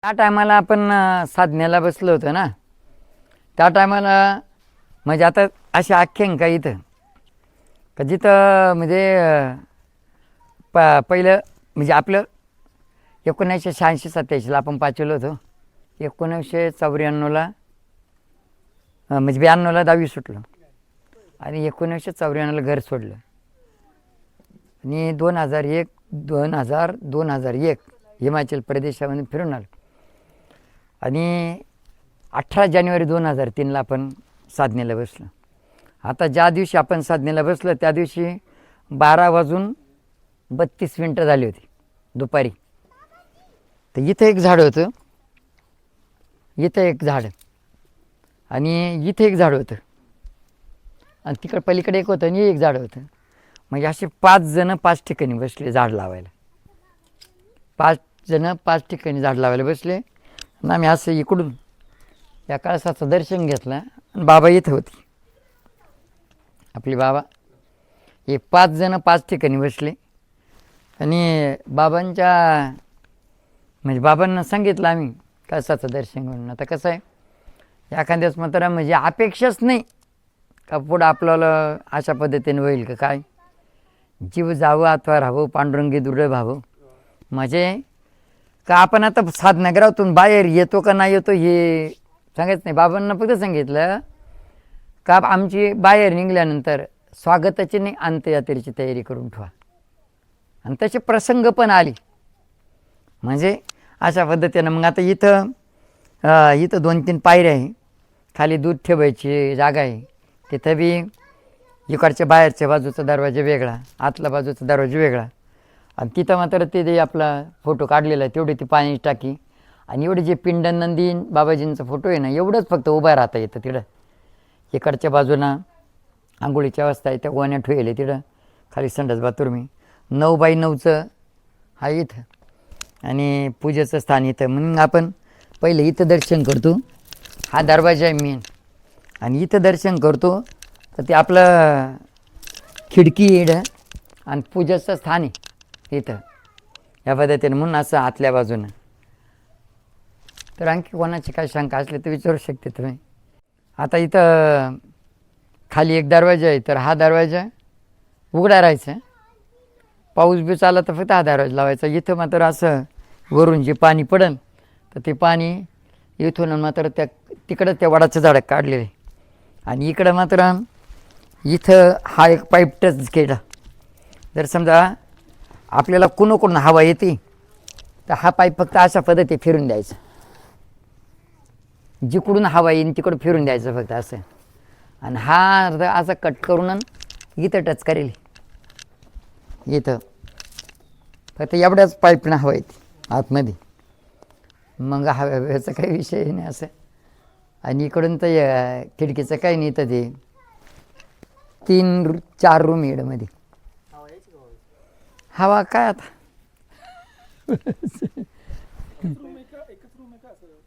त्या टायमाला आपण साधण्याला बसलो होतो ना, त्या टायमाला म्हणजे आता अशी आख्यायिका इथं का जिथं म्हणजे पहिलं म्हणजे आपलं 1986-87ला आपण पाचवलं होतो. 1994ला म्हणजे 92ला 10वी सुटलं आणि 1994ला घर सोडलं आणि 2001 हिमाचल प्रदेशामध्ये फिरून आलो आणि 18 जानेवारी 2003ला आपण साधनेला बसलो. आता ज्या दिवशी आपण साधनेला बसलो त्या दिवशी 12:32 झाली होती दुपारी. तर इथं एक झाड होतं, इथं एक झाड आणि इथे एक झाड होतं आणि तिकडे पलीकडे एक होतं आणि एक झाड होतं. म्हणजे असे 5 जण 5 ठिकाणी बसले झाड लावायला. 5 जण 5 ठिकाणी झाड लावायला बसले आणि आम्ही असं इकडून या कळसाचं दर्शन घेतलं आणि बाबा इथं होती. आपले बाबा हे 5 जण 5 ठिकाणी बसले आणि बाबांच्या म्हणजे बाबांना सांगितलं आम्ही कळसाचं दर्शन घेऊन. आता कसं आहे एखाद्याच मात्र म्हणजे अपेक्षाच नाही का पुढं आपल्याला अशा पद्धतीने होईल का काय. जीव जावं अथवा राहावं पांडुरंगी दृढ व्हावं. म्हणजे का आपण आता साधनगरातून बाहेर येतो का नाही येतो हे सांगायचं नाही. बाबांना फक्त सांगितलं का आमची बाहेर निघाल्यानंतर स्वागताची नाही अंत्ययात्रेची तयारी करून ठेवा. आणि तसे प्रसंग पण आले म्हणजे अशा पद्धतीनं. मग आता इथं 2-3 पायऱ्या आहे, खाली दूध ठेवायची जागा आहे. तिथं बी इकडच्या बाहेरच्या बाजूचा दरवाजा वेगळा, आतला बाजूचा दरवाजा वेगळा. आणि तिथं मात्र ते आपला फोटो काढलेला आहे तेवढी ती पाण्याची टाकी आणि एवढे जे पिंडन नंदी बाबाजींचा फोटो आहे ना एवढंच फक्त उभा राहता येतं तिकडं. इकडच्या बाजूला आंघोळीची अवस्था आहे, त्या गोण्या ठेवले तिकडं, खाली संडास बाथरूम आहे. 9x9चं हा इथं आणि पूजेचं स्थान इथं. म्हणून आपण पहिले इथं दर्शन करतो. हा दरवाजा आहे मेन आणि इथं दर्शन करतो तर ते आपलं खिडकी इकडं आणि पूजेचं स्थान आहे इथं या पद्धतीने. म्हणून असं आतल्या बाजूनं. तर आणखी कोणाची काय शंका असली तर विचारू शकते तुम्ही. आता इथं खाली एक दरवाजा आहे तर हा दरवाजा उघडा राहायचा. पाऊस बी आला तर फक्त हा दरवाजा लावायचा. इथं मात्र असं वरून जे पाणी पडेल तर ते पाणी इथून मात्र तिकडं त्या वडाचं झाड काढलेलं आहे आणि इकडं मात्र इथं हा एक पाईप टच केला. जर समजा आपल्याला कुणूकडून हवा येते तर हा पाईप फक्त अशा पद्धती फिरून द्यायचा. जिकडून हवा येईन तिकडं फिरून द्यायचं फक्त असं. आणि हा असं कट करून इथं टच करेल. इथं फक्त एवढ्याच पाईपनं हवा येते आतमध्ये. मग हव्याचा काही विषय नाही असं. आणि इकडून तर खिडकीचं काही नाही. तर ते 3-4 रूम येडमध्ये हवा काय आता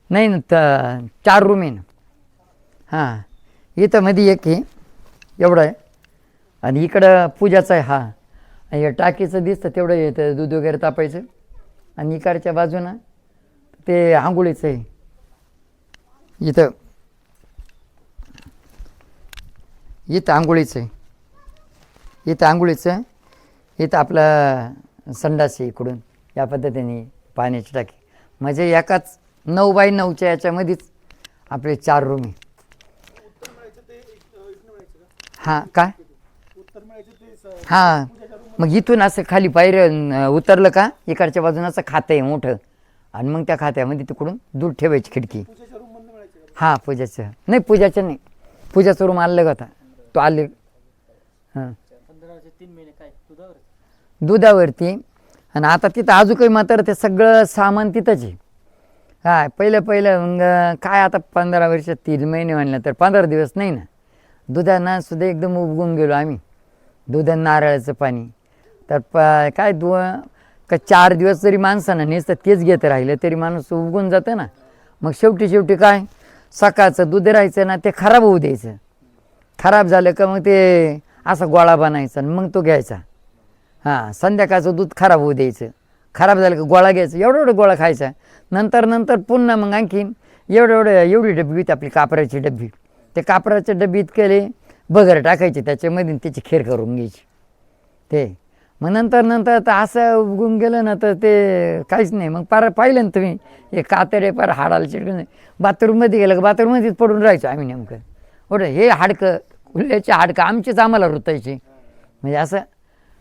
नाही ना 4 रूम आहे ना. हां इथं मध्ये एक आहे एवढं आहे आणि इकडं पूजाचं आहे. हा हे टाकीचं दिसतं तेवढं येतं दूध वगैरे तापायचं आणि इकडच्या बाजूनं ते आंघोळीचं आहे. इथं आंघोळीचं आहे, इथं आंघोळीचं, इथं आपलं संडास आहे इकडून या पद्धतीने पाण्याची टाकी. म्हणजे एकाच 9x9च्या याच्यामध्येच आपले 4 रूम आहे. हां काय हां मग इथून असं खाली पायऱ्या उतरलं का इकडच्या बाजूनं असं खातं आहे मोठं आणि मग त्या खात्यामध्ये तिकडून दूध ठेवायची खिडकी. हां पूजाचं नाही, पूजाचं नाही, पूजाचा रूम आलं होता तो आले. हां दुधावरती. आणि आता तिथं अजून काही मात्र ते सगळं सामान तिथंच आहे. काय पहिलं मग काय आता 15 वर्ष 3 महिने म्हणलं तर 15 दिवस नाही ना. दुधानं सुद्धा एकदम उबगून गेलो आम्ही. दूध आणि नारळाचं पाणी तर काय 4 दिवस जरी माणसानं नुसतं तेच घेत राहिलं तरी माणूस उबगून जातं ना. मग शेवटी काय सकाळचं दूध राहायचं ना ते खराब होऊ द्यायचं. खराब झालं का मग ते असा गोळा बनायचा आणि मग तो घ्यायचा. हां संध्याकाळचं दूध खराब होऊ द्यायचं. खराब झालं का गोळा घ्यायचा, एवढा गोळा खायचा. नंतर पुन्हा मग आणखीन एवढी डब्बी होती आपली कापराची डब्बी. ते कापराच्या डब्बीत केले बगर टाकायचे त्याच्यामध्ये त्याची खीर करून घ्यायची. ते मग नंतर तर असं उगून गेलं ना तर ते काहीच नाही. मग पाहिलं ना तुम्ही हे कातडे हाडाला चिटकून बाथरूममध्ये गेलं का बाथरूममध्येच पडून राहायचो आम्ही नेमकं. एवढं हे हाडकं उल्ल्याचे हाडकं आमचेच आम्हाला रुतायचे. म्हणजे असं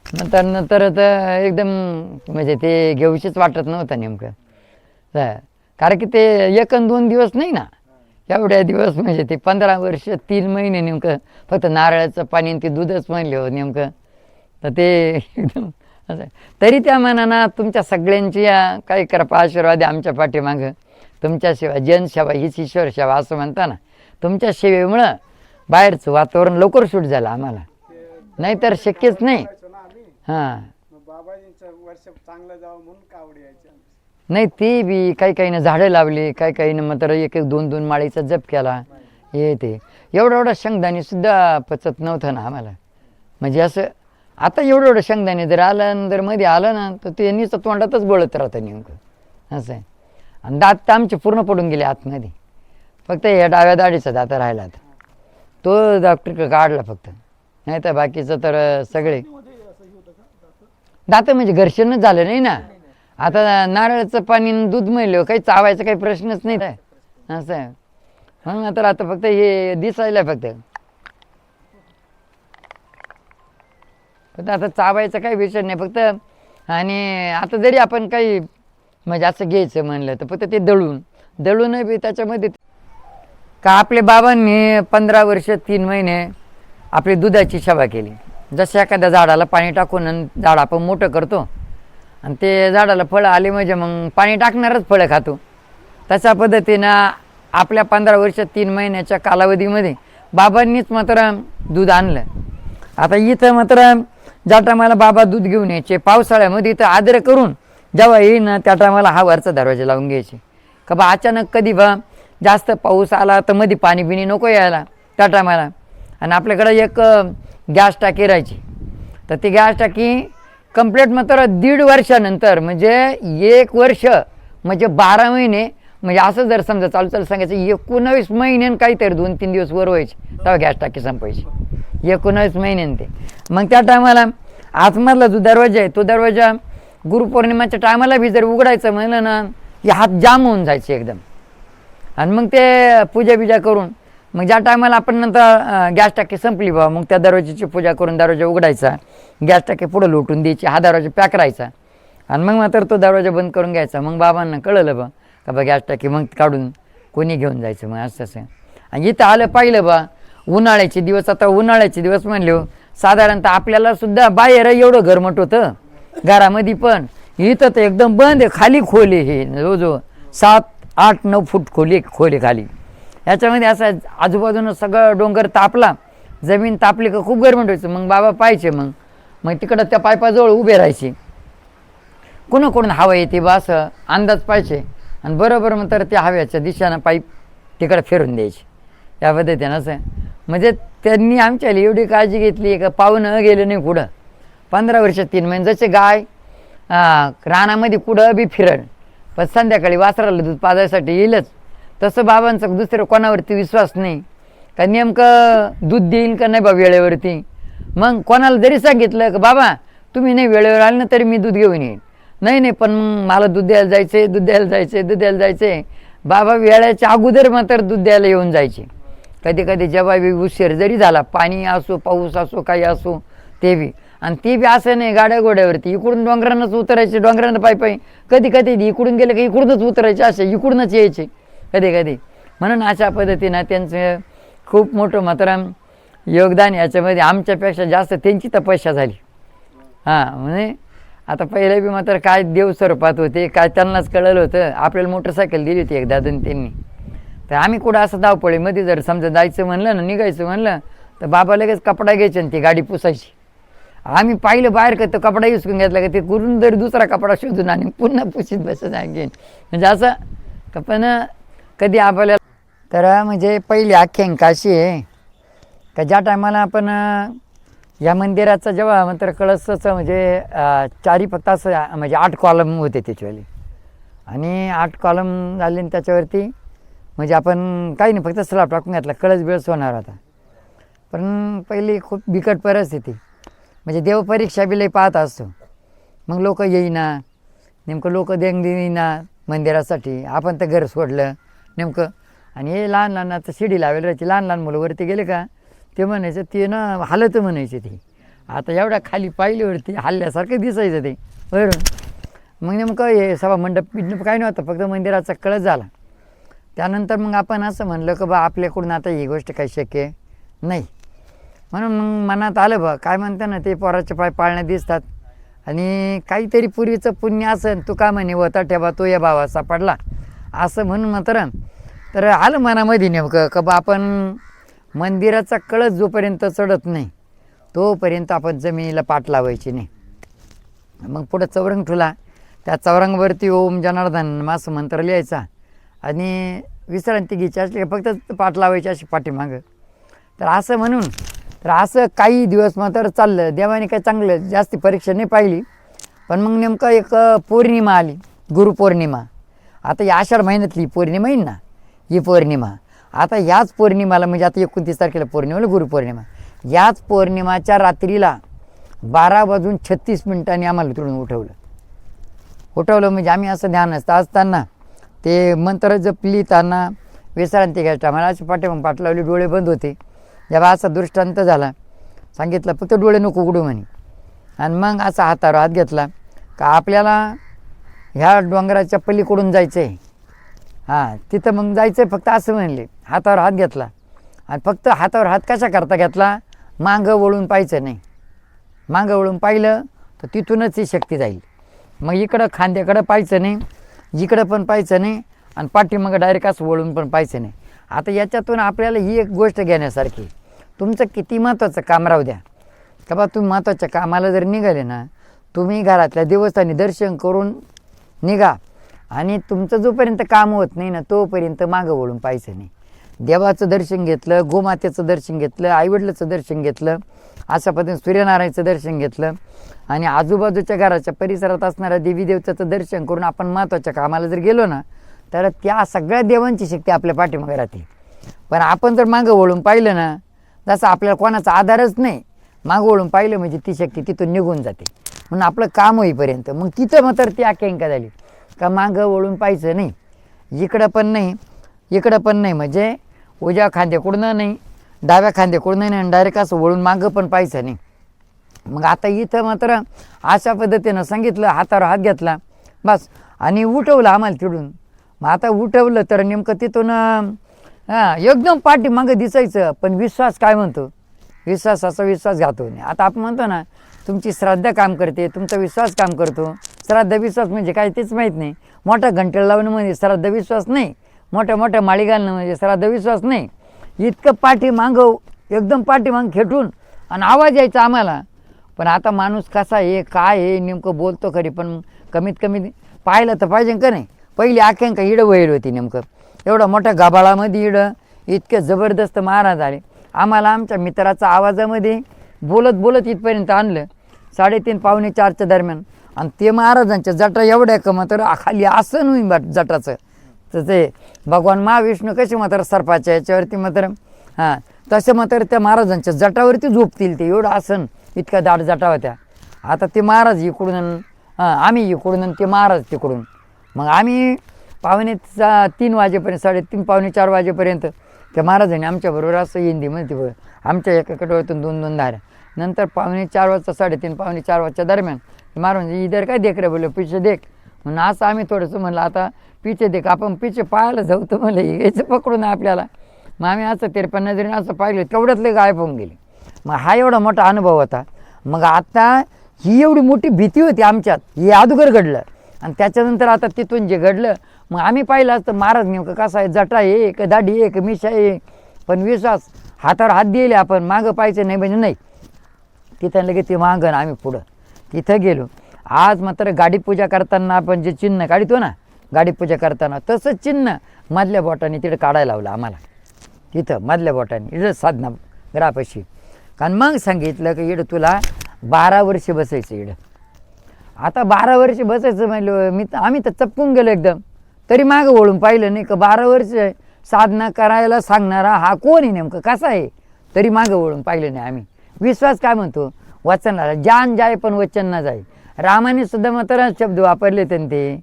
नंतर तर एकदम म्हणजे ते घेऊशीच वाटत नव्हतं नेमकं. कारण की ते 1 अन् 2 दिवस नाही ना, एवढ्या दिवस म्हणजे ते 15 वर्ष 3 महिने नेमकं फक्त नारळाचं पाणी आणि ते दूधच म्हणले हो नेमकं. तर ते एकदम असं तरी त्या मनानं तुमच्या सगळ्यांची काही कृपा आशीर्वाद आमच्या पाठीमागं. तुमच्या सेवा जनसेवा हीच ईश्वर सेवा असं म्हणता ना. तुमच्या सेवेमुळं बाहेरचं वातावरण लवकर सूट झालं आम्हाला, नाहीतर शक्यच नाही. हां नाही ते बी काही झाडं लावली, काही मात्र 1-2 माळीचा जप केला. हे ते एवढं शेंगदाणेसुद्धा पचत नव्हतं ना आम्हाला. म्हणजे असं आता एवढं शेंगदाणे जर आलं जर मध्ये आलं ना तर ते नुसतं तोंडातच बोलत राहतं नेमकं असं आहे. आणि दात तर आमचे पूर्ण पडून गेले आतमध्ये. फक्त या डाव्या दाढीचा दात राहिला आता, तो डॉक्टर काढला फक्त. नाही तर बाकीचं तर सगळे दात म्हणजे घर्षणच झालं नाही ना. आता नारळाचं पाणी दूध मिळलं काही चावायचा काही प्रश्नच नाही असं आहे. म्हणून तर आता फक्त हे दिसायला फक्त आता चावायचा काही विषय नाही फक्त. आणि आता जरी आपण काही म्हणजे असं घ्यायचं म्हणलं तर फक्त ते दळून बी त्याच्यामध्ये का आपल्या बाबांनी 15 वर्ष 3 महिने आपली दुधाची सेवा केली. जसं एखाद्या झाडाला पाणी टाकून झाड आपण मोठं करतो आणि ते झाडाला फळं आले म्हणजे मग पाणी टाकणारच फळं खातो. तशा पद्धतीनं आपल्या 15 वर्ष 3 महिन्याच्या कालावधीमध्ये बाबांनीच मात्र दूध आणलं. आता इथं मात्र ज्या टायमाला बाबा दूध घेऊन यायचे पावसाळ्यामध्ये इथं आदर करून जेव्हा येईन ना त्या टायमाला हा वरचा दरवाजा लावून घ्यायचे का बा अचानक कधी जास्त पाऊस आला तर मध्ये पाणी बिणी नको यायला त्या टायमाला. आणि आपल्याकडं एक गॅस टाकी राहायची. तर ती गॅस टाकी कंप्लीट मात्र 1.5 वर्षानंतर म्हणजे 1 वर्ष म्हणजे 12 महिने म्हणजे असं जर समजा चालू सांगायचं 19 महिन्यानं काहीतरी 2-3 दिवस वर व्हायचे तेव्हा गॅस टाकी संपायची. 19 महिन्यानं ते मग त्या टायमाला आतमधला जो दरवाजा आहे तो दरवाजा गुरुपौर्णिमाच्या टायमाला बी जर उघडायचं म्हणलं ना हे हात जाम होऊन जायचे एकदम. आणि मग ते पूजा करून मग ज्या टायमाला आपण नंतर गॅस टाकी संपली बा मग त्या दरवाजाची पूजा करून दरवाजा उघडायचा, गॅस टाकी पुढं लोटून द्यायची, हा दरवाजा पॅक राहायचा आणि मग मात्र तो दरवाजा बंद करून घ्यायचा. मग बाबांना कळलं बा का बा गॅस टाकी मग काढून कोणी घेऊन जायचं मग असं. आणि इथं आलं पाहिलं बा उन्हाळ्याचे दिवस. आता उन्हाळ्याचे दिवस म्हणले साधारणतः आपल्याला सुद्धा बाहेर एवढं गरमट होतं घरामध्ये, पण इथं तर एकदम बंद आहे. खाली खोली हे जवळजवळ 7-8-9 फूट खोली खाली. ह्याच्यामध्ये असं आजूबाजूनं सगळं डोंगर तापला, जमीन तापली का खूप गरमट व्हायचं. मग बाबा पाहायचे मग तिकडं त्या पायपाजवळ उभे राहायचे. कोण हवा येते बा असं अंदाज पाहिजे आणि बरोबर मग तर त्या हव्याच्या दिशेनं पाईप तिकडं फिरून द्यायचे. या पद्धतीनं असं म्हणजे त्यांनी आमच्याला एवढी काळजी घेतली का पाहुणं गेलं नाही कुठं. 15 वर्ष 3 महिने जसे गाय रानामध्ये कुठं बी फिरल पण संध्याकाळी वासराला दूध पाजायसाठी येईलच, तसं बाबांचा दुसरं कोणावरती विश्वास नाही का नेमकं दूध देईल का नाही बा वेळेवरती. मग कोणाला जरी सांगितलं की बाबा तुम्ही नाही वेळेवर आले ना तरी मी दूध घेऊन येईन, नाही पण मग मला दूध द्यायला जायचे बाबा वेळेच्या अगोदर मात्र दूध द्यायला येऊन जायचे. कधी जेव्हा बी उशीर जरी झाला पाणी असो पाऊस असो काही असो ते बी. आणि ते बी असं नाही गाड्या घोड्यावरती इकडून डोंगरानंच उतरायचे, डोंगरानं पायी कधी इकडून गेले की इकडूनच उतरायचे, असे इकडूनच यायचे कधी. म्हणून अशा पद्धतीनं त्यांचं खूप मोठं मात्र योगदान याच्यामध्ये आमच्यापेक्षा जास्त त्यांची तपस्या झाली. म्हणजे आता पहिलं बी मात्र काय देव स्वरूपात होते काय त्यांनाच कळलं होतं. आपल्याला मोटरसायकल दिली होती एकदा त्यांनी, तर आम्ही कुठं असं धावपळीमध्ये जर समजा जायचं म्हणलं ना निघायचं म्हणलं तर बाबा लगेच कपडा घ्यायचे आणि ती गाडी पुसायची. आम्ही पाहिलं बाहेर का तो कपडा विसकून घेतला का ते करून जरी दुसरा कपडा शोधून आणि पुन्हा पुशीत बसत आणखीन म्हणजे असं. पण कधी आपल्याला तर म्हणजे पहिली आख्यायिका अशी आहे का ज्या टायमाला आपण या मंदिराचं जेव्हा मात्र कळसाचं म्हणजे चारी फक्त असं म्हणजे 8 कॉलम होते त्याच्यावाले आणि 8 कॉलम झाले आणि त्याच्यावरती म्हणजे आपण काही नाही, फक्त स्लॅब टाकून घातला, कळस बिळस होणार होता. पण पहिली खूप बिकट परिस्थिती, म्हणजे देवपरीक्षा बी लई पाहत असतो. मग लोक येईना, नेमकं लोक देईना मंदिरासाठी, आपण तर घर सोडलं नेमकं. आणि हे लहान लहान आता शिडी लावेल राहायची, लहान लहान मुलं वरती गेले का ते म्हणायचं ते ना हालत म्हणायचे ते. आता एवढ्या खाली पाहिलीवरती हल्ल्यासारखं दिसायचं ते बरं. मग नेमकं हे सभा मंडप बिंडप काही नव्हतं, फक्त मंदिराचा कळस झाला. त्यानंतर मग आपण असं म्हणलं की बा आपल्याकडून आता ही गोष्ट काही शक्य नाही. म्हणून मग मनात आलं बा काय म्हणतं ना ते पोराचे पाय पाळण्यात दिसतात, आणि काहीतरी पूर्वीचं पुण्य असेल, तू का म्हणे होता ठेवा तो या भावा सापडला असं म्हणून मात्र तर आलं मनामध्ये नेमकं का बा आपण मंदिराचा कळस जोपर्यंत चढत नाही तोपर्यंत आपण जमिनीला पाठ लावायची नाही. मग पुढं चौरंग ठुला, त्या चौरंगावरती ओम जनार्दन असं मंत्र लिहायचा आणि विश्रांती घ्यायची असली फक्त पाठ लावायची अशी पाठीमागं. तर असं म्हणून तर असं काही दिवस मात्र चाललं. देवाने काही चांगलं जास्ती परीक्षा नाही पाहिली. पण मग नेमकं एक पौर्णिमा आली, गुरुपौर्णिमा. आता या आषाढ महिन्यातली पौर्णिमा येईल ना, ही पौर्णिमा. आता याच पौर्णिमाला म्हणजे आता 29 तारखेला पौर्णिमाला गुरुपौर्णिमा, याच पौर्णिमाच्या रात्रीला 12:36 आम्हाला तिकडून उठवलं. म्हणजे आम्ही असं ध्यान असताना ते मंत्र जपलीताना विश्रांती घ्यायच्या टायमाला अशी पाठीमाग पाठ लावली, डोळे बंद होते. जेव्हा असा दृष्टांत झाला, सांगितलं फक्त डोळे नको उघडू म्हणे. आणि मग असा हातावर हात घेतला का आपल्याला ह्या डोंगराच्या पलीकडून जायचं आहे, हां तिथं मग जायचं आहे फक्त असं म्हणले. हातावर हात घेतला आणि फक्त हातावर हात कशा करता घेतला, मागं वळून पाहायचं नाही. मागं वळून पाहिलं तर तिथूनच ही शक्ती जाईल. मग इकडं खांद्याकडं पाहायचं नाही, इकडं पण पाहायचं नाही, आणि पाठीमागं डायरेक्ट असं वळून पण पाहायचं नाही. आता याच्यातून आपल्याला ही एक गोष्ट घेण्यासारखी, तुमचं किती महत्त्वाचं काम राहू द्या का बा, तुम्ही महत्त्वाच्या कामाला जर निघाले ना, तुम्ही घरातल्या देवस्थानी दर्शन करून निघा, आणि तुमचं जोपर्यंत काम होत नाही ना तोपर्यंत मागं वळून पाहायचं नाही. देवाचं दर्शन घेतलं, गोमातेचं दर्शन घेतलं, आईवडिलाचं दर्शन घेतलं, अशा पद्धतीने सूर्यनारायणाचं दर्शन घेतलं, आणि आजूबाजूच्या घराच्या परिसरात असणाऱ्या देवी देवताचं दर्शन करून आपण महत्त्वाच्या कामाला जर गेलो ना, तर त्या सगळ्या देवांची शक्ती आपल्या पाठीमागे राहते. पण आपण जर मागं वळून पाहिलं ना, जसं आपल्याला कोणाचा आधारच नाही, मागं वळून पाहिलं म्हणजे ती शक्ती तिथून निघून जाते. म्हणून आपलं काम होईपर्यंत मग तिथं मात्र ती आख्यायिका झाली का मागं वळून पाहायचं नाही, इकडं पण नाही, इकडं पण नाही, म्हणजे उजव्या खांद्याकडून नाही, डाव्या खांद्याकडून नाही, आणि डायरेक्ट असं वळून मागं पण पाहायचं नाही. मग आता इथं मात्र अशा पद्धतीनं सांगितलं, हातावर हात घेतला बस, आणि उठवलं आम्हाला तिकडून. मग आता उठवलं तर नेमकं तिथून एकदम पाठीमागं दिसायचं. पण विश्वास काय म्हणतो, विश्वासाचा विश्वासघात नाही. आता आपण म्हणतो ना तुमची श्रद्धा काम करते, तुमचा विश्वास काम करतो. श्रद्धा विश्वास म्हणजे काय तेच माहीत नाही. मोठा घंटेला लावणं म्हणजे श्रद्धा विश्वास नाही, मोठ्या मोठ्या माळी घालणं म्हणजे श्रद्धा विश्वास नाही. इतकं पाठीमागं एकदम पाठीमागं खेटून आणि आवाज यायचा आम्हाला. पण आता माणूस कसा आहे काय आहे नेमकं बोलतो खरी, पण कमीत कमी पाहिलं तर पाहिजे का नाही. पहिली आख्यांका इडं वैल होती, नेमकं एवढा मोठ्या गाभाळामध्ये इडं इतके जबरदस्त महाराज आले. आम्हाला आमच्या मित्राचा आवाजामध्ये बोलत बोलत इथपर्यंत आणलं 3:30 पावणे 4च्या दरम्यान. आणि ते महाराजांच्या जटा एवढ्या का मात्र खाली असं नाही जटाचं, तर ते भगवान महाविष्णू कसे मात्र सर्पाच्या याच्यावरती मात्र हां तसे मात्र त्या महाराजांच्या जटावरती झोपतील ते, एवढं आसन इतका दाट जटा होत्या. आता ते महाराज इकडून आम्ही इकडून आणि ते महाराज तिकडून. मग आम्ही 3:45 वाजेपर्यंत 3:30 पावणे 4 वाजेपर्यंत त्या महाराजांनी आमच्याबरोबर असं हिंदीमध्ये आमच्या एका डोळ्यातून 2-2 धाऱ्या. नंतर 3:45 वाजता 3:30 पावणे 4 वाजच्या दरम्यान महाराज इधर काय देख रे बोलले, पिछे देख. म्हणून असं आम्ही थोडंसं म्हणलं आता पिछे देख, आपण पिछे पाहायला जाऊ तर म्हणलं यायचं पकडून आपल्याला. मग आम्ही असं 53 नजरेने असं पाहिलं, तेवढ्यातले गायब होऊन गेले. मग हा एवढा मोठा अनुभव होता. मग आता ही एवढी मोठी भीती होती आमच्यात, हे अगोदर घडलं. आणि त्याच्यानंतर आता तिथून जे घडलं मग आम्ही पाहिलं असतं महाराज नेमकं कसं आहे, जटा आहे का दाढी आहे का मिशा आहे. पण विश्वास हातावर हात दिले, आपण मागं पाहायचं नाही म्हणजे नाही. तिथं लगेच ते मागं आम्ही पुढं तिथं गेलो. आज मात्र गाडी पूजा करताना आपण जे चिन्ह काढतो ना, गाडी पूजा करताना तसंच चिन्ह मधल्या बोटाने तिथं काढायला लावलं आम्हाला. तिथं मधल्या बोटाने इथं साधना ग्रापाशी. कारण मग सांगितलं की इकडं तुला 12 वर्ष बसायचं इकडं. आता 12 वर्ष बसायचं म्हणलं आम्ही तर चपकून गेलो एकदम. तरी मागं वळून पाहिलं नाही का 12 वर्ष साधना करायला सांगणारा हा कोण आहे नेमकं, कसा आहे, तरी मागं वळून पाहिलं नाही आम्ही. विश्वास काय म्हणतो, वचनाला जान जाय पण वचन ना जाय. रामाने सुद्धा मात्र शब्द वापरले त्यांनी ते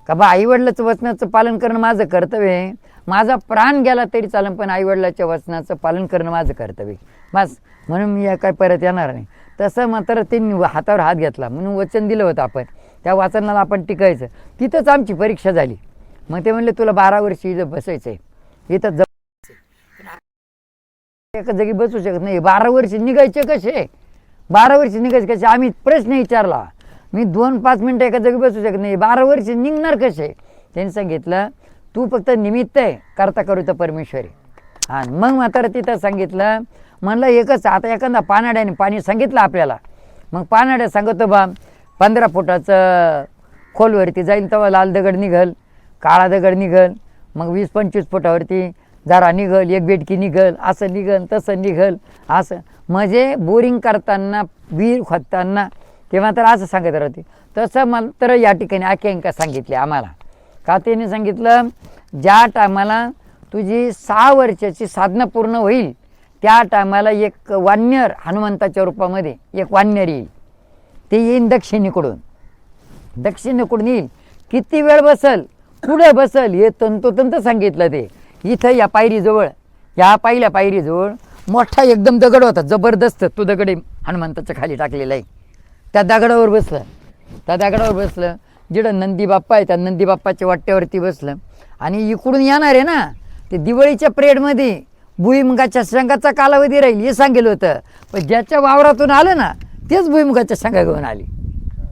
का बा आईवडिलाचं वचनाचं पालन करणं माझं कर्तव्य आहे. माझा प्राण गेला तरी चालेल पण आईवडिलाच्या वचनाचं पालन करणं माझं कर्तव्य. बस म्हणून मी काय परत येणार नाही. तसं मात्र त्यांनी हातावर हात घेतला म्हणून वचन दिलं होतं आपण, त्या वचनाला आपण टिकायचं. तिथंच आमची परीक्षा झाली. मग ते म्हणले तुला 12 वर्ष इथं बसायचं आहे, इथं एका जागी बसू शकत नाही. 12 वर्ष निघायचे कसे, 12 वर्ष निघायचे कसे, आम्ही प्रश्न विचारला. मी 2-5 मिनटं एका जागी बसू शकत नाही, 12 वर्ष निघणार कसे. त्यांनी सांगितलं तू फक्त निमित्त आहे, करता करू तर परमेश्वर आहे. हां मग मात्र तिथं सांगितलं म्हणलं एकच आता एखादा पानाड्याने पाणी सांगितलं आपल्याला. मग पानाड्या सांगतो बा 15 फुटाचं खोलवरती जाईल तेव्हा लाल दगड निघल, काळा दगड निघल, मग 20-25 फुटावरती जरा निघल, एक बेडकी निघल, असं निघल तसं निघल असं. म्हणजे बोरिंग करताना विहीर खोदताना ते मात्र असं सांगत राहते. तसं मात्र या ठिकाणी आख्यायिका सांगितली आम्हाला. का त्याने सांगितलं ज्या टायमाला तुझी 6 वर्षाची साधना पूर्ण होईल त्या टायमाला एक वानर हनुमंताच्या रूपामध्ये एक वानर येईल. ते येईन दक्षिणेकडून येईल. किती वेळ बसल, पुढे बसल, हे तंतोतंत सांगितलं. ते इथं या पायरीजवळ, या पहिल्या पायरीजवळ मोठा एकदम दगड होता जबरदस्त. तो दगड हनुमंताच्या खाली टाकलेला आहे. त्या दगडावर बसलं. जिकडं नंदी बाप्पा आहे त्या नंदी बाप्पाच्या वाट्यावरती बसलं. आणि इकडून येणार आहे ना ते दिवाळीच्या पिरियडमध्ये भुईमुगाच्या शेंगाचा कालावधी राहील हे सांगितलं होतं. पण ज्याच्या वावरातून आलं ना तेच भुईमुगाच्या शेंगा घेऊन आली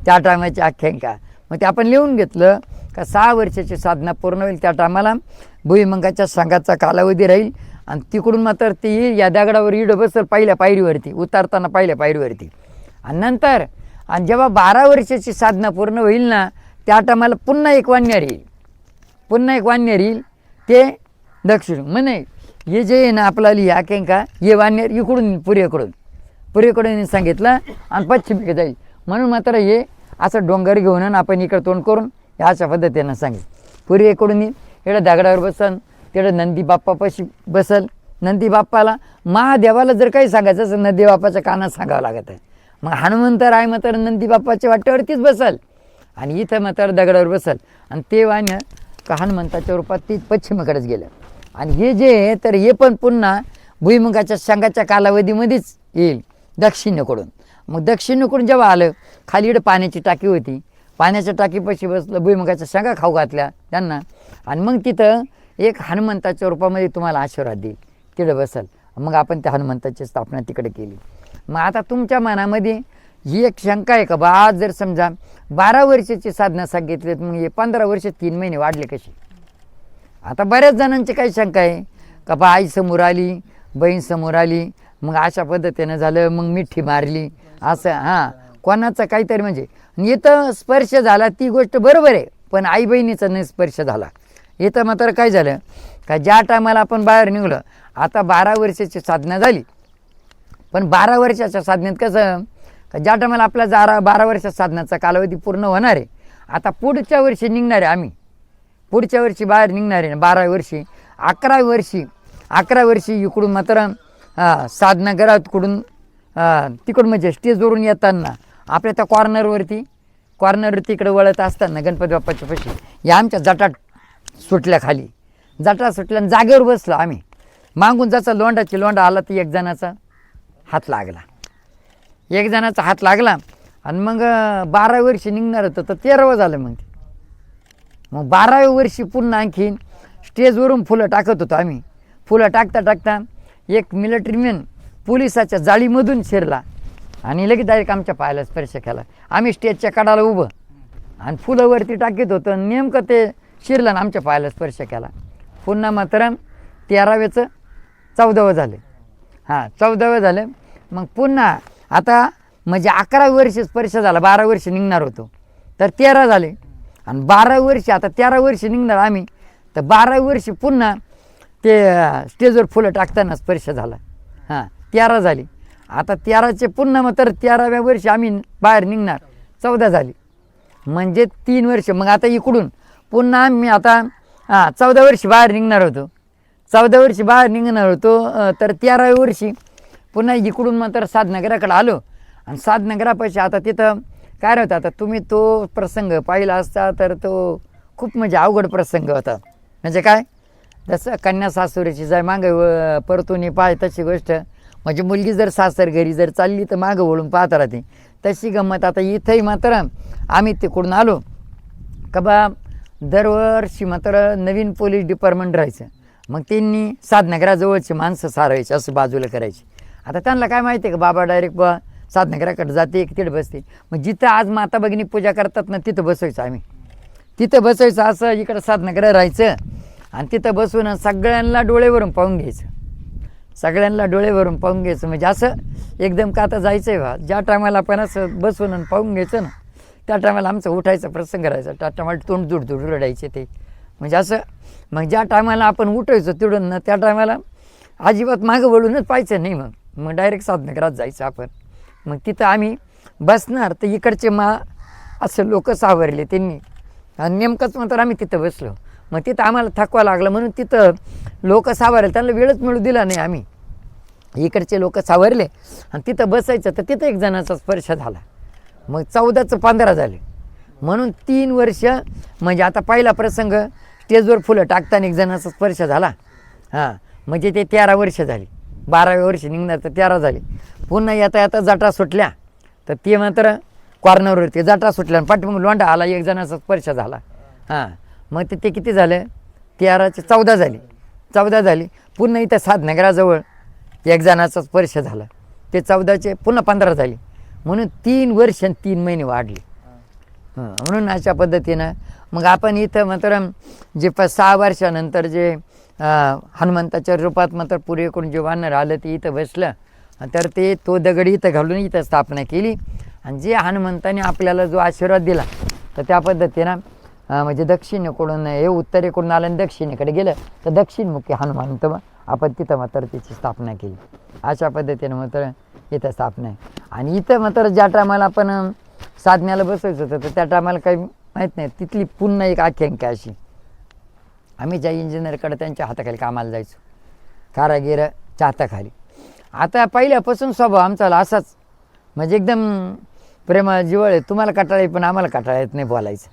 त्या टायमाची आख्यायिका. मग ते आपण लिहून घेतलं का 6 वर्षाची साधना पूर्ण होईल त्या टायमाला भुईमुगाच्या शेंगाचा कालावधी राहील. आणि तिकडून मात्र ती या दगडावर इड बसल पहिल्या पायरीवरती उतारताना पहिल्या पायरीवरती. आणि नंतर आणि जेव्हा 12 वर्षाची साधना पूर्ण होईल ना त्या टायमाला पुन्हा एक वानर येईल. ते दक्षिण म्हणे हे जे आहे ना आपला आख्यायिका हे वानर इकडून पुरेकडून सांगितलं आणि पश्चिमेकडे जाईल. म्हणून मात्र हे असं डोंगर घेऊन आपण इकडं तोंड करून अशा पद्धतीनं सांगेल. पूर्वेकडून इकडं दगडावर बसल, तिकडं नंदी बाप्पापाशी बसल. नंदी बाप्पाला महादेवाला जर काही सांगायचं असेल नंदी बाप्पाच्या कानात सांगावं लागत आहे. मग हनुमंत राय मात्र नंदी बाप्पाच्या वाट्यावरतीच बसल आणि इथं मात्र दगडावर बसल. आणि ते वानर का हनुमंताच्या रूपात ती पश्चिमेकडेच गेलं. आणि हे जे आहे तर हे पण पुन्हा भुईमुगाच्या शेंगाच्या कालावधीमध्येच येईल दक्षिणेकडून. मग दक्षिणेकडून जेव्हा आलं खाली इकडं पाण्याची टाकी होती, पाण्याच्या टाकीपाशी बसलं, भुईमुगाच्या शेंगा खाऊ घातल्या त्यांना. आणि मग तिथं एक हनुमंताच्या रूपामध्ये तुम्हाला आशीर्वाद देईल, तिकडे बसल. मग आपण त्या हनुमंताची स्थापना तिकडे केली. मग आता तुमच्या मनामध्ये ही एक शंका आहे का बा आज जर समजा 12 वर्षाची साधना सांगितली मग हे 15 वर्ष 3 महिने वाढले कसे. आता बऱ्याच जणांची काही शंका आहे का बा आई समोर आली, बहीण समोर आली, मग अशा पद्धतीनं झालं, मग मिठी मारली असं. हां कोणाचं काहीतरी म्हणजे इथं स्पर्श झाला ती गोष्ट बरोबर आहे, पण आई बहिणीचा नाही स्पर्श झाला. इथं मात्र काय झालं का ज्या टायमाला आपण बाहेर निघलो आता 12 वर्षाची साधना झाली. पण 12 वर्षाच्या साधनेत कसं का ज्या टायमाला आपला 12 वर्षाच्या साधनाचा कालावधी पूर्ण होणार आहे. आता पुढच्या वर्षी निघणार आहे आम्ही, पुढच्या वर्षी बाहेर निघणार आहे 12 वर्षी. 11 वर्षी इकडून मात्र साधना घरातकडून तिकडून म्हणजे स्टेजवरून येताना आपल्या त्या कॉर्नरवरती इकडे वळत असताना गणपती बाप्पाच्या पाशी या आमच्या जटा सुटल्या, खाली जटा सुटल्या आणि जागेवर बसलो आम्ही. मागून जसा लोंढा आला तर एक जणाचा हात लागला आणि मग 12 वर्षी निघणार होतं तर 13वं झालं. मग 12व्या वर्षी पुन्हा आणखीन स्टेजवरून फुलं टाकत होतो आम्ही. फुलं टाकता एक मिलिटरीमॅन पोलिसाच्या जाळीमधून शिरला आणि लगेच डायरेक्ट आमच्या पायाला स्पर्श केला. आम्ही स्टेजच्या कडाला उभं आणि फुलं वरती टाकीत होतो, नेमकं ते शिरलं आणि आमच्या पायाला स्पर्श केला. पुन्हा मात्र 13व्याचं 14वं झालं. हां 14वं झालं. मग पुन्हा आता म्हणजे 11 वर्ष स्पर्श झाला, 12 वर्ष निघणार होतो तर 13 झाले आणि 12 वर्षी आता 13 वर्षी निघणार आम्ही तर 12 वर्षी पुन्हा ते स्टेजवर फुलं टाकताना स्पर्श झाला. हां 13 झाली. आता 13चे पुन्हा मात्र 13व्या वर्षी आम्ही बाहेर निघणार 14 झाली. म्हणजे 3 वर्ष. मग आता इकडून पुन्हा आम्ही आता 14 वर्षी बाहेर निघणार होतो. 14 वर्षी बाहेर निघणार होतो तर 13व्या वर्षी पुन्हा इकडून मात्र साधनगराकडे आलो. आणि साधनगरापाशी आता तिथं काय राहतं, आता तुम्ही तो प्रसंग पाहिला असता तर तो खूप म्हणजे अवघड प्रसंग होता. म्हणजे काय, जसं कन्या सासुरीची जाय मागं परतून पाय तशी गोष्ट. म्हणजे मुलगी जर सासर घरी जर चालली तर मागं वळून पाहत राहते, तशी गंमत. आता इथंही मात्र आम्ही तिकडून आलो का बा दरवर्षी मात्र नवीन पोलीस डिपार्टमेंट राहायचं. मग त्यांनी साधनगराजवळची माणसं सारायची, असं बाजूला करायची. आता त्यांना काय माहिती आहे का, बाबा डायरेक्ट बा साधनगराकडे जाते की तिथे बसते. मग जिथं आज माता भगिनी पूजा करतात ना तिथं बसायचं आम्ही. तिथं बसायचं, असं इकडं साधनगरा राहायचं आणि तिथं बसून सगळ्यांना डोळेवरून पाहून घ्यायचं. सगळ्यांना डोळेवरून पाहून घ्यायचं. म्हणजे असं एकदम का आता जायचं आहे बा, ज्या टायमाला आपण असं बसून आणि पाहून घ्यायचं ना, त्या टायमाला आमचा उठायचा प्रसंग राहायचा. त्या टायमाला तोंड दुडदुड रडायचे ते. म्हणजे असं मग ज्या टायमाला आपण उठायचो तिकडून ना, त्या टायमाला अजिबात मागं वळूनच पाहायचं नाही. मग डायरेक्ट साधनगरात जायचं आपण. मग तिथं आम्ही बसणार तर इकडचे असं लोक सावरले त्यांनी आणि नेमकंच म्हणतात आम्ही तिथं बसलो. मग तिथं आम्हाला थकवा लागला म्हणून तिथं लोक सावरले, त्यांना वेळच मिळू दिला नाही. आम्ही इकडचे लोक सावरले आणि तिथं बसायचं तर तिथं एक जणाचा स्पर्श झाला. मग 14चं 15 झाले म्हणून 3 वर्ष. म्हणजे आता पहिला प्रसंग स्टेजवर फुलं टाकताना एक जणाचा स्पर्श झाला. म्हणजे ते 13 वर्ष झाली. 12व्या वर्षी निघणार तर 13 झाली. पुन्हा येता येता जटा सुटल्या तर ते मात्र कॉर्नरवरती जटा सुटल्या आणि पाठीमागून लोंढा आला, एक जणाचा स्पर्श झाला. मग ते किती झालं, 13चे 14 झाली. 14 झाली. पुन्हा इथं साधनगराजवळ एक जणाचा स्पर्श झाला, ते 14चे पुन्हा 15 झाली. म्हणून 3 वर्ष आणि 3 महिने वाढले. म्हणून अशा पद्धतीनं मग आपण इथं मात्र जे 6 वर्षानंतर जे हनुमंताच्या रूपात मात्र पूर्वेकडून जे वानर आलं ते इथं बसलं. तर ते तो दगड इथं घालून इथं स्थापना केली. आणि जे हनुमंताने आपल्याला जो आशीर्वाद दिला तर त्या पद्धतीनं म्हणजे दक्षिणेकडून हे उत्तरेकडून आलं आणि दक्षिणेकडे गेलं तर दक्षिणमुखी हनुमंत आपण तिथं मात्र त्याची स्थापना केली. अशा पद्धतीनं मात्र इथं स्थापना आहे. आणि इथं मात्र ज्या टायमाला आपण साधण्याला बसायचं होतं तर त्या टायमाला काही माहीत नाही. तिथली पुन्हा एक आख्यायिका अशी, आम्ही ज्या इंजिनियरकडे त्यांच्या हाताखाली कामाला जायचो, कारागिराच्या हाताखाली. आता पहिल्यापासून स्वभाव आमचा असाच, म्हणजे एकदम प्रेमा जिवळ आहे. तुम्हाला कंटाळा पण आम्हाला कंटाळा येत नाही बोलायचं.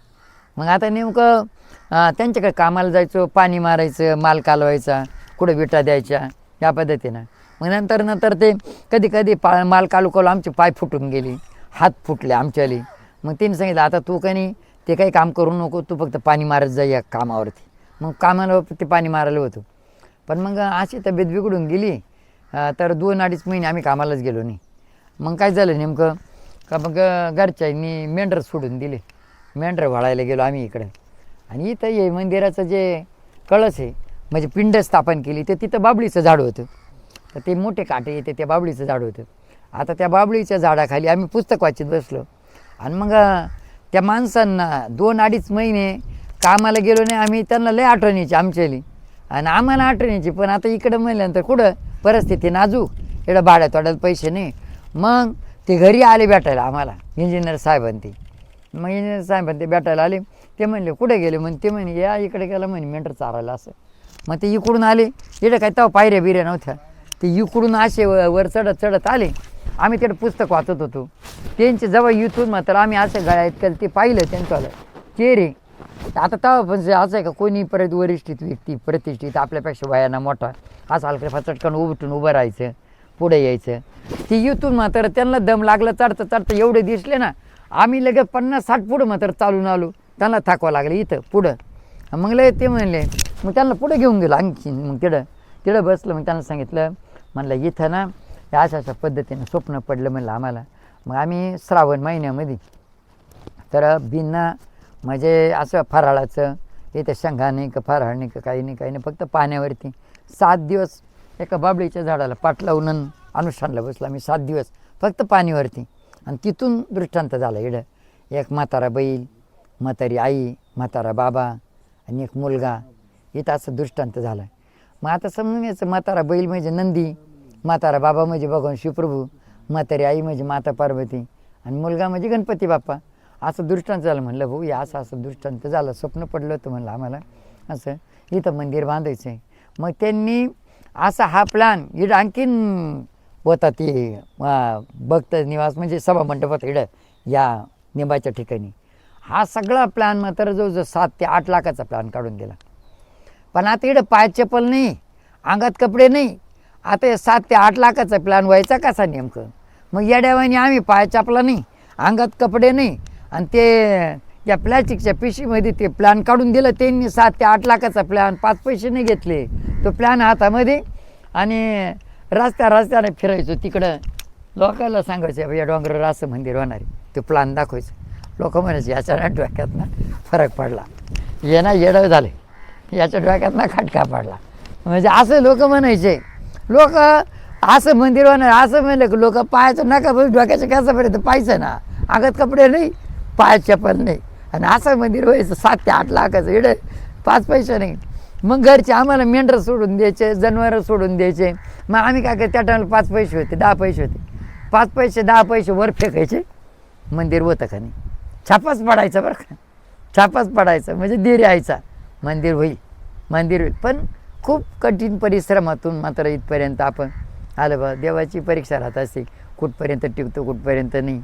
मग आता नेमकं त्यांच्याकडे कामाला जायचो, पाणी मारायचं, माल कालवायचा, कुठं विटा द्यायच्या, या पद्धतीनं. मग नंतर ते कधी कधी माल कालू आमचे पाय फुटून गेले, हात फुटले आमच्याली. मग तिने सांगितलं आता तू ते काही काम करू नको, तू फक्त पाणी मारत जा या कामावरती. मग कामाला ते पाणी मारायला होतं. पण मग अशी तब्येत बिघडून गेली तर 2-2.5 महिने आम्ही कामालाच गेलो नाही. मग काय झालं नेमकं का, मग घरच्यांनी मेंढर सोडून दिले. मेंढर वाळायला गेलो आम्ही इकडे. आणि इथं ये मंदिराचं जे कळस आहे म्हणजे पिंड स्थापन केली, ते तिथं बाबळीचं झाड होतं. तर ते मोठे काटे येते, ते बाबळीचं झाड होतं. आता त्या बाबळीच्या झाडाखाली आम्ही पुस्तक वाचत बसलो. आणि मग त्या माणसांना 2-2.5 महिने कामाला गेलो नाही आम्ही, त्यांना लय आठवण यायची आमच्याली आणि आम्हाला आठवण यायची. पण आता इकडं म्हणल्यानंतर कुठं परिस्थिती नाजूक, इकडं भाड्यात वाड्यात पैसे नाही. मग ते घरी आले भेटायला आम्हाला इंजिनियर साहेबांनी. मग इंजिनियर साहेबांनी ते भेटायला आले. ते म्हणले कुठे गेले, मग ते म्हणे या इकडे गेला म्हणे मेंढर चारायला असं. मग ते इकडून आले, इकडे काय तेव्हा पायऱ्या बिऱ्या नव्हत्या, ते इकडून असे वर चढत आले. आम्ही तिकडे पुस्तक वाचत होतो. त्यांचे जवळ इथून मात्र आम्ही असं गळ्यात केलं, ते पाहिलं त्यांचं चेहरे. आता तेव्हा पण असं आहे का, कोणी परत वरिष्ठित व्यक्ती प्रतिष्ठित आपल्यापेक्षा वयाना मोठा असं हलका चटकन उभं राहायचं, पुढे यायचं. ते इथून मात्र त्यांना दम लागला चढतं एवढे दिसले ना, आम्ही लगेच 50-60 पुढं मात्र चालून आलो. त्यांना थकवा लागलं इथं पुढं. मग लय ते म्हणले, मग त्यांना पुढे घेऊन गेलो आणखी. मग तिकडं बसलं. मग त्यांना सांगितलं, म्हणलं इथं ना अशा पद्धतीनं स्वप्न पडलं म्हणलं आम्हाला. मग आम्ही श्रावण महिन्यामध्ये तर बिना म्हणजे असं फराळाचं इथं शेंगा नाही का फराळ नाही का काही नाही, फक्त पाण्यावरती 7 दिवस एका बाबळीच्या झाडाला पाट लावून अनुष्ठानला बसला मी 7 दिवस फक्त पाणीवरती. आणि तिथून दृष्टांत झाला. इकडं एक म्हातारा बैल, म्हातारी आई, म्हातारा बाबा आणि एक मुलगा, इथं असं दृष्टांत झाला. मग आता समजून घ्यायचं, म्हातारा बैल म्हणजे नंदी, म्हातारा बाबा म्हणजे भगवान शिवप्रभू, म्हातारी आई म्हणजे माता पार्वती आणि मुलगा म्हणजे गणपती बाप्पा. असं दृष्टांत झालं. म्हणलं भाऊ या असं असं दृष्टांत झालं, स्वप्न पडलं होतं म्हणलं आम्हाला असं इथं मंदिर बांधायचं आहे. मग त्यांनी असा हा प्लॅन इकडं आणखीन होता ते भक्त निवास म्हणजे सभामंडप होता इकडं या निंबाच्या ठिकाणी. हा सगळा प्लॅन मात्र जवळजवळ 7 ते 8 लाखाचा प्लॅन काढून दिला. पण आता इकडं पायात चप्पल नाही, अंगात कपडे नाही. आता हे 7 ते 8 लाखाचा प्लॅन व्हायचा कसा नेमकं? मग येड्यावानी आम्ही पायात चपला नाही, अंगात कपडे नाही आणि ते या प्लॅस्टिकच्या पिशवीमध्ये ते प्लॅन काढून दिलं त्यांनी. 7 ते 8 लाखाचा प्लॅन, 5 पैसे नाही घेतले. तो प्लॅन हातामध्ये आणि रस्त्याने फिरायचो तिकडं. लोकांना सांगायचं या डोंगरावर असं मंदिर होणार आहे, ते प्लॅन दाखवायचं. लोक म्हणायचे याच्या डोक्यात ना फरक पडला, ये ना येडं झाले, याच्या डोक्यात ना खटका पडला. म्हणजे असं लोक म्हणायचे. लोक असं मंदिर होणार असं म्हणलं की लोक पायाचं नका डोक्याच्या कसापर्यंत पाहायचं ना, अंगात कपडे नाही, पायात चप्पल नाही आणि असं मंदिर व्हायचं. 7 ते 8 लाखाचं इकडे 5 पैसे नाही. मग घरचे आम्हाला मेंढरं सोडून द्यायचे, जनावरं सोडून द्यायचे. मग आम्ही काय त्या टायमाला 5 पैसे होते, 10 पैसे होते. 5 पैसे 10 पैसे वर फेकायचे, मंदिर होतं का नाही. छापाच पडायचा बरं का, छापाच पडायचा म्हणजे धीर यायचा मंदिर होईल, मंदिर होईल. पण खूप कठीण परिश्रमातून मात्र इथपर्यंत आपण आलं बा. देवाची परीक्षा राहत असते, कुठपर्यंत टिकतो कुठपर्यंत नाही.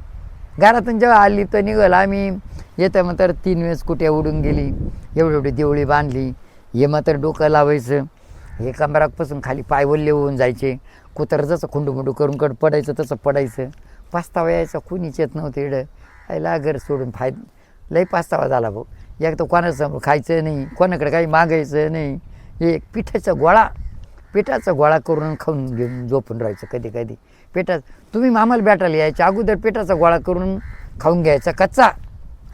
घरातून जेव्हा आली तर निघाल आम्ही येतं मात्र 3 वेळेस कुठे उडून गेली, एवढी देवळी बांधली. हे मात्र डोकं लावायचं, हे कमरापासून खाली पाय ओल्ले होऊन जायचे. कुत्रं जसं खुंडूमुंडू करून पडायचं तसं पडायचं. पस्तावा यायचा, कुणीच येत नव्हतं इकडं. आईला घर सोडून लई पस्तावा झाला भाऊ. एक तर कोणासमोर खायचं नाही, कोणाकडे काही मागायचं नाही. एक पिठाचा गोळा करून खाऊन घेऊन झोपून राहायचं. कधी कधी तुम्ही आम्हाला भेटायला यायच्या अगोदर पिठाचा गोळा करून खाऊन घ्यायचा कच्चा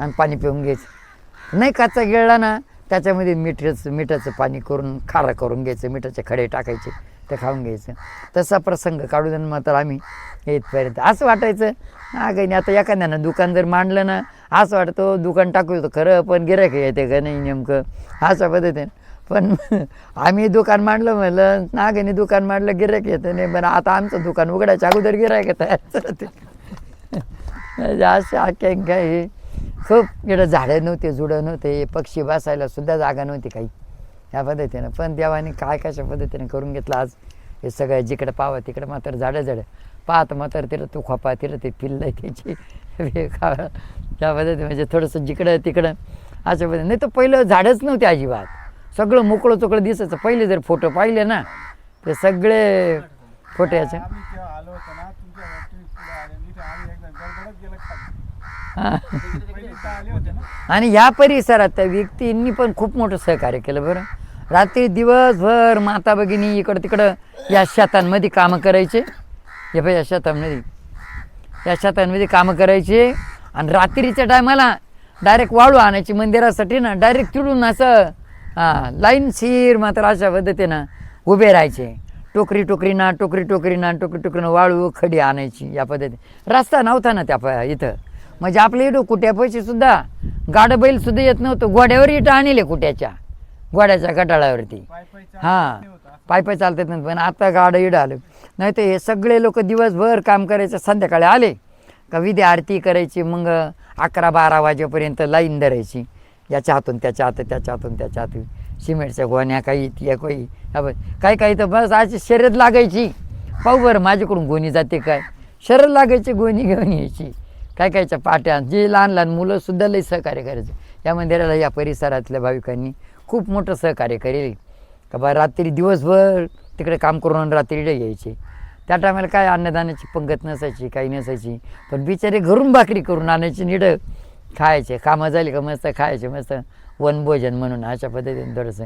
आणि पाणी पिऊन घ्यायचं. नाही कच्चा गिळला ना त्याच्यामध्ये मिठाचं पाणी करून खारं करून घ्यायचं, मिठाचे खडे टाकायचे, ते खाऊन घ्यायचं. तसा प्रसंग काढून मात्र आम्ही इथपर्यंत. असं वाटायचं काही आता एखाद्यानं दुकान जर मांडलं ना असं वाटतं दुकान टाकू होतं खरं, पण गिऱ्हाईक येते का नाही नेमकं अशा पद्धतीने. पण आम्ही दुकान मांडलं म्हणलं नागणी दुकान मांडलं गिऱ्हाईक येतं नाही, पण आता आमचं दुकान उघडायच्या अगोदर गिऱ्हाईक तयार होते. म्हणजे असे आख्यायिका हे खूप. इकडं झाडं नव्हते, जुडं नव्हते, पक्षी बसायला सुद्धा जागा नव्हती काही ह्या पद्धतीनं. पण देवाने काय कशा पद्धतीने करून घेतलं आज हे सगळं. जिकडं पाहावं तिकडं मात्र झाडं पाहत मात्र तिथं तू खोपा, तिथं ते पिल्लं त्याची त्या पद्धतीने. म्हणजे थोडंसं जिकडं तिकडं अशा पद्धतीने. नाही तर पहिलं झाडच नव्हते अजिबात, सगळं मोकळं चोकळं दिसायचं. पहिले जर फोटो पाहिले ना ते सगळे फोटो याचे. आणि ह्या परिसरात त्या व्यक्तींनी पण खूप मोठं सहकार्य केलं बरं. रात्री दिवसभर माता भगिनी इकडं तिकडं या शेतांमध्ये कामं करायचे. हे बाई या शेतांमध्ये कामं करायचे आणि रात्रीच्या टायमाला डायरेक्ट वाळू आणायची मंदिरासाठी ना, डायरेक्ट चिडून असं लाईनशीर मात्र अशा पद्धतीनं उभे राहायचे. टोकरीनं वाळू खडी आणायची या पद्धतीने. रस्ता नव्हता ना त्या इथं. म्हणजे आपल्या इथं कुट्यापाशी सुद्धा गाडं बैल सुद्धा येत नव्हतं. घोड्यावर इथं आणले घोड्याच्या कटाळावरती. हां पाय चालतात नाही. पण आता गाडं इडं आलं. नाही तर हे सगळे लोक दिवसभर काम करायचं, संध्याकाळी आले का विधी आरती करायची. मग 11-12 वाजेपर्यंत लाईन धरायची. याच्या हातून त्याच्या हातून सिमेंटच्या गोण्या काही काही तर बस अशी शर्यत लागायची. पाहू बरं माझ्याकडून गोणी जाते काय, शर्यत लागायची, गोणी घेऊन यायची. कायच्या पाट्या. जे लहान मुलंसुद्धा लई सहकार्य करायचं या मंदिराला. या परिसरातल्या भाविकांनी खूप मोठं सहकार्य करेल का बा. रात्री दिवसभर तिकडे काम करून रात्री यायचे. त्या टायमाला काय अन्नदानाची पंगत नसायची, काही नसायची. पण बिचारे घरून भाकरी करून आणायची, निडं खायचे. कामं झाली का मस्त खायचे, मस्त वनभोजन म्हणून अशा पद्धतीने थोडंसं.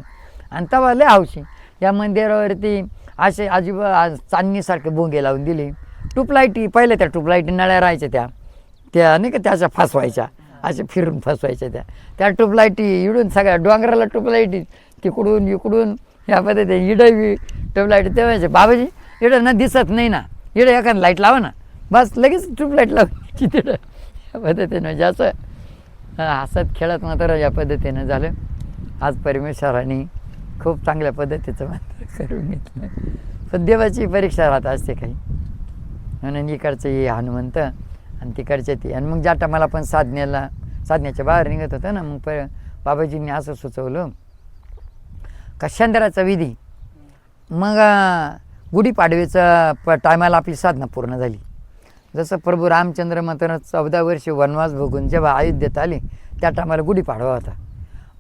आणि तेव्हा लय हौशी. या मंदिरावरती असे चांदणीसारखे भोंगे लावून दिले. ट्यूबलाईटी पहिल्या त्या ट्यूबलाईटी नळ्या राहायच्या त्या नाही का त्याच्या फसवायच्या, असे फिरून फसवायच्या त्या ट्यूबलाईटी. इडून सगळ्या डोंगराला ट्यूबलाईटी, तिकडून इकडून ह्या पद्धतीने इडं ट्यूबलाईट. तेव्हाचे बाबाजी इडं ना दिसत नाही ना, इडं एखादं लाईट लावा ना, बस लगेच ट्यूबलाईट लावायची तिथं. या पद्धतीनं म्हणजे असं हसत खेळत मात्र या पद्धतीनं झालं. आज परमेश्वराने खूप चांगल्या पद्धतीचं मात्र करून घेतलं. पण देवाची परीक्षा राहत असते काही म्हणून. इकडचं हे हनुमंत आणि तिकडचे ते. आणि मग ज्या टायमाला आपण साधनेला साधण्याच्या बाहेर निघत होतं ना, मग बाबाजींनी असं सुचवलं का शेंदराचा विधी. मग गुढीपाडवेचा टायमाला आपली साधना पूर्ण झाली. जसं प्रभू रामचंद्र मात्र 14 वर्ष वनवास भोगून जेव्हा अयोध्येत आले त्या टायमाला गुढीपाडवा होता.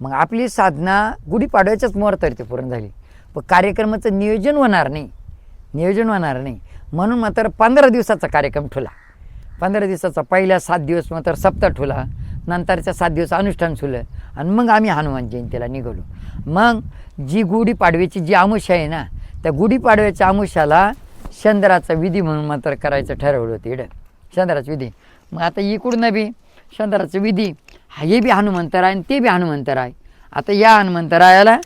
मग आपली साधना गुढीपाडव्याच्याच मुहूर्तावरती पूर्ण झाली. पण कार्यक्रमाचं नियोजन होणार नाही म्हणून मात्र 15 दिवसाचा कार्यक्रम ठेवला. 15 दिवसाचा पहिल्या 7 दिवस मात्र सप्ताह ठेवला, नंतरच्या 7 दिवस अनुष्ठान ठेवलं आणि मग आम्ही हनुमान जयंतीला निघालो. मग जी गुढीपाडव्याची जी आमुषा आहे ना, त्या गुढीपाडव्याच्या आमुषाला शेंदराचा विधी म्हणून मात्र करायचं ठरवलं होतं इकडं, शेंदराचा विधी. मग आता इकडून बी शेंदराचा विधी हे बी हनुमंतर आहे आणि ते बी हनुमंतर आहे. आता या हनुमंतरायाला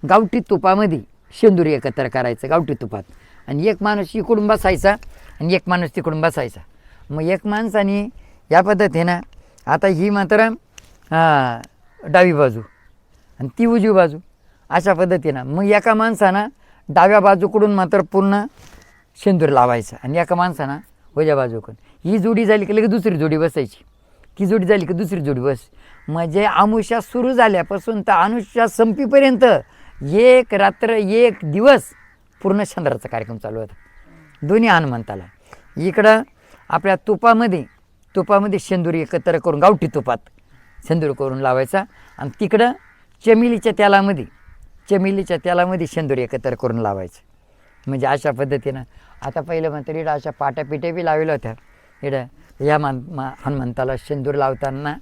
गावठी तुपामध्ये शेंदूर एकत्र करायचं गावठी तुपात, आणि एक माणूस इकडून बसायचा आणि एक माणूस तिकडून बसायचा. मग एक माणसाने या पद्धतीनं आता ही मात्र डावी बाजू आणि ती उजवी बाजू अशा पद्धतीनं मग एका माणसानं डाव्या बाजूकडून मात्र पूर्ण शेंदूर लावायचा आणि एका माणसानं उजव्या बाजूकडून. ही जोडी झाली की लगेच दुसरी जोडी बसायची, ती जोडी झाली की दुसरी जोडी बस. म्हणजे आमुषा सुरू झाल्यापासून तर अनुष्या संपीपर्यंत एक रात्र एक दिवस पूर्ण चंद्राचा कार्यक्रम चालू होता दोन्ही हनुमंताला. इकडं आपल्या तुपामध्ये शेंदूर एकत्र करून गावठी तुपात शेंदूर करून लावायचा आणि तिकडं चमेलीच्या तेलामध्ये शेंदूर एकत्र करून लावायचं. म्हणजे अशा पद्धतीनं आता पहिलं मात्र इकडं अशा पाट्यापिट्या बी लावल्या होत्या इकडं या हनुमंताला शेंदूर लावताना.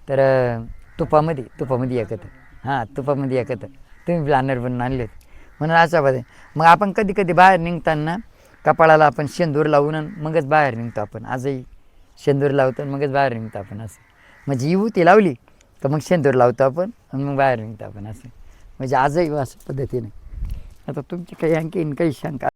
तर तुपामध्ये एकत्र तुम्ही प्लॅनर बनवून आणले होते म्हणून अशा पद्धती. मग आपण कधी बाहेर निघताना कपाळाला आपण शेंदूर लावून मगच बाहेर निघतो आपण. आजही शेंदूर लावतो मगच बाहेर निघतो आपण असं. म्हणजे विभूती लावली तर मग शेंदूर लावतो आपण आणि मग बाहेर निघतो आपण असं. म्हणजे आजही असं पद्धतीने. आता तुमची काही आणखीन काही शंका